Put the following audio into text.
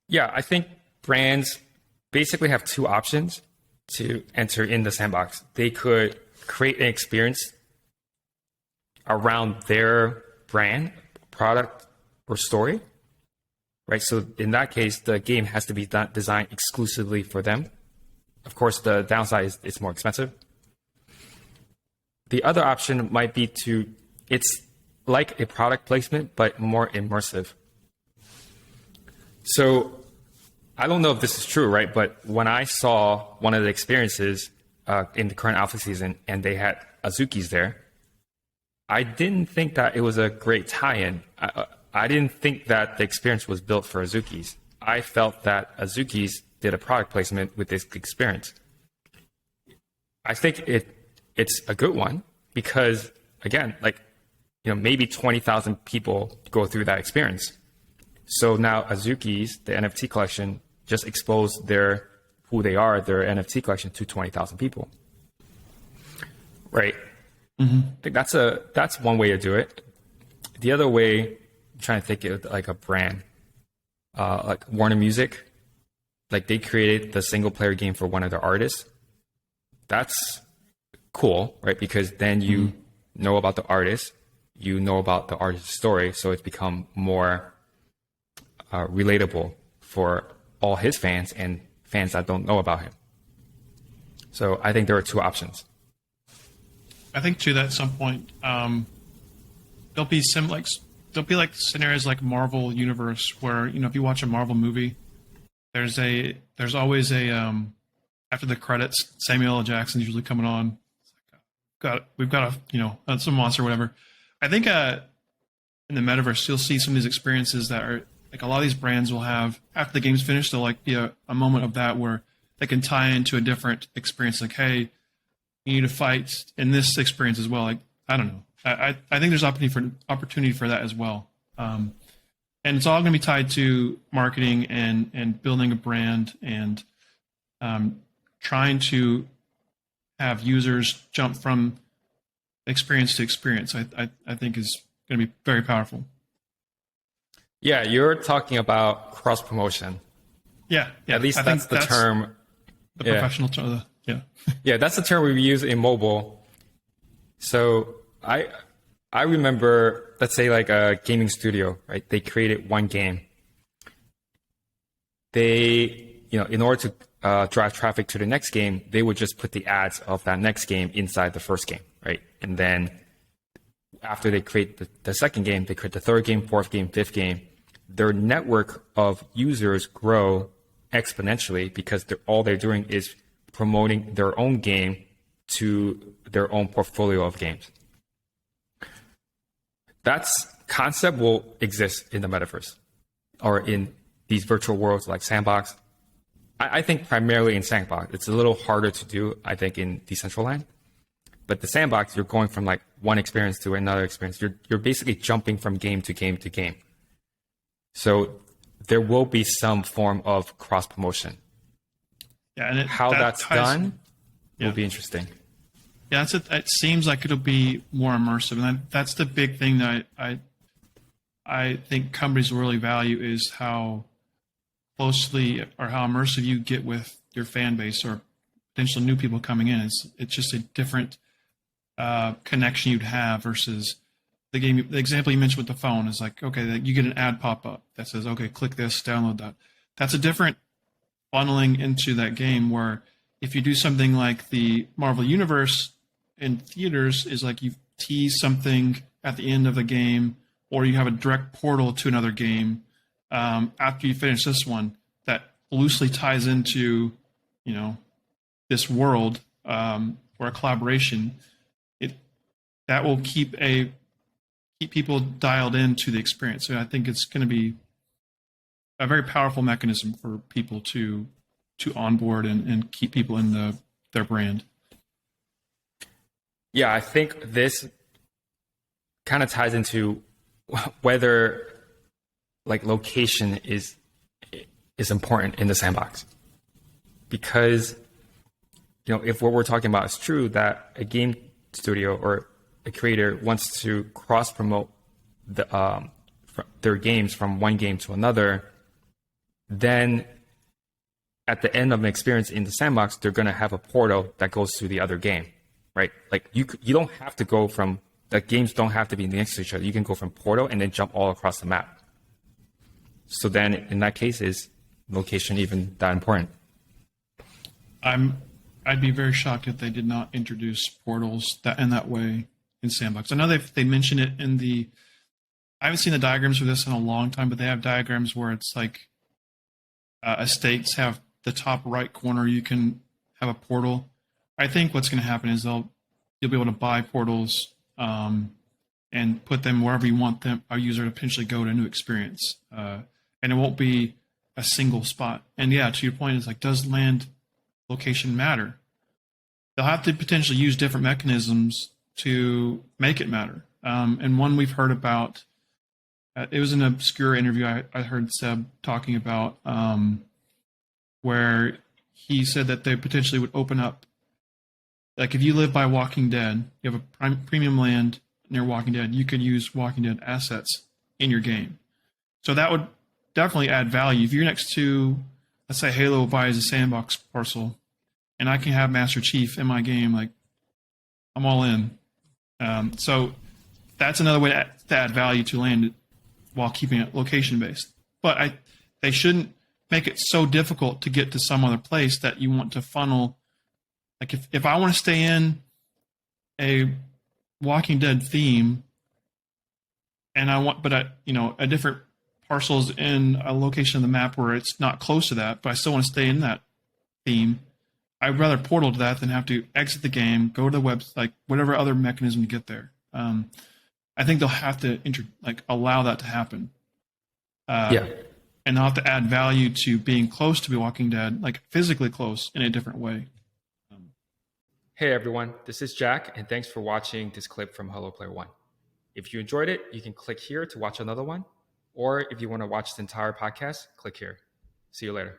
Yeah, I think brands basically have two options to enter in the sandbox. They could create an experience around their brand, product, or story, right? So in that case, the game has to be designed exclusively for them. Of course, the downside is it's more expensive. The other option might be it's like a product placement, but more immersive. So I don't know if this is true, right? But when I saw one of the experiences in the current alpha season and they had Azukis there, I didn't think that it was a great tie-in. I didn't think that the experience was built for Azukis. I felt that Azukis did a product placement with this experience. I think it's a good one because, again, maybe 20,000 people go through that experience. So now Azukis, the NFT collection, just exposed who they are, their NFT collection to 20,000 people. Right? Mm-hmm. I think that's one way to do it. The other way, I'm trying to think of like a brand, like Warner Music, like they created the single player game for one of their artists. That's cool, right? Because then you know about the artist, you know about the artist's story, so it's become more relatable for all his fans and fans that don't know about him. So I think there are two options. I think too that at some point there'll be like scenarios like Marvel Universe where if you watch a Marvel movie, there's always a after the credits Samuel L. Jackson's usually coming on. We've got some monster or whatever. I think in the metaverse you'll see some of these experiences that are like a lot of these brands will have after the game's finished. There'll like be a moment of that where they can tie into a different experience. Like, hey, you need to fight in this experience as well. Like, I don't know. I think there's opportunity for that as well. And it's all going to be tied to marketing and building a brand and trying to have users jump from experience to experience. I think is going to be very powerful. Yeah, you're talking about cross promotion. Yeah. At least that's the term. The professional term. Yeah. Yeah, that's the term we use in mobile. So I remember, let's say like a gaming studio, right? They created one game. They, in order to drive traffic to the next game, they would just put the ads of that next game inside the first game, right? And then after they create the second game, they create the third game, fourth game, fifth game. Their network of users grow exponentially because all they're doing is promoting their own game to their own portfolio of games. That concept will exist in the metaverse or in these virtual worlds like Sandbox. I think primarily in Sandbox. It's a little harder to do, I think, in Decentraland. But the Sandbox, you're going from like one experience to another experience. You're basically jumping from game to game to game. So there will be some form of cross promotion. Yeah, and how that's done will be interesting. Yeah, it seems like it'll be more immersive, and that's the big thing that I think companies will really value is how closely or how immersive you get with your fan base or potential new people coming in. It's just a different connection you'd have versus the game. The example you mentioned with the phone is like, okay, you get an ad pop up that says, okay, click this, download that. That's a different funneling into that game where if you do something like the Marvel Universe in theaters is like you tease something at the end of the game or you have a direct portal to another game after you finish this one that loosely ties into, this world or a collaboration. That will keep people dialed into the experience. So I think it's going to be a very powerful mechanism for people to onboard and keep people in their brand. Yeah, I think this kind of ties into whether like location is important in the sandbox. Because, if what we're talking about is true, that a game studio or a creator wants to cross promote their games from one game to another, then at the end of an experience in the sandbox, they're going to have a portal that goes to the other game, right? Like you don't have to go from, the games don't have to be next to each other. You can go from portal and then jump all across the map. So then in that case, is location even that important? I'd be very shocked if they did not introduce portals in that way in Sandbox. I know they mention it in the, I haven't seen the diagrams for this in a long time, but they have diagrams where it's like estates have the top right corner, you can have a portal. I think what's going to happen is you'll be able to buy portals and put them wherever you want them, a user to potentially go to a new experience. And it won't be a single spot. And yeah, to your point, is like, does land location matter? They'll have to potentially use different mechanisms to make it matter. And one we've heard about, it was an obscure interview I heard Seb talking about, where he said that they potentially would open up, like if you live by Walking Dead, you have a premium land near Walking Dead, you could use Walking Dead assets in your game. So that would definitely add value. If you're next to, let's say Halo buys a sandbox parcel, and I can have Master Chief in my game, like I'm all in. So that's another way to add value to land while keeping it location based. But they shouldn't make it so difficult to get to some other place that you want to funnel. Like if I want to stay in a Walking Dead theme, and I want, but a different parcels in a location of the map where it's not close to that, but I still want to stay in that theme, I'd rather portal to that than have to exit the game, go to the web, like whatever other mechanism to get there. I think they'll have to allow that to happen. And they'll have to add value to being close to be Walking Dead, like physically close in a different way. Hey everyone, this is Jack, and thanks for watching this clip from Hello Player One. If you enjoyed it, you can click here to watch another one, or if you want to watch the entire podcast, click here. See you later.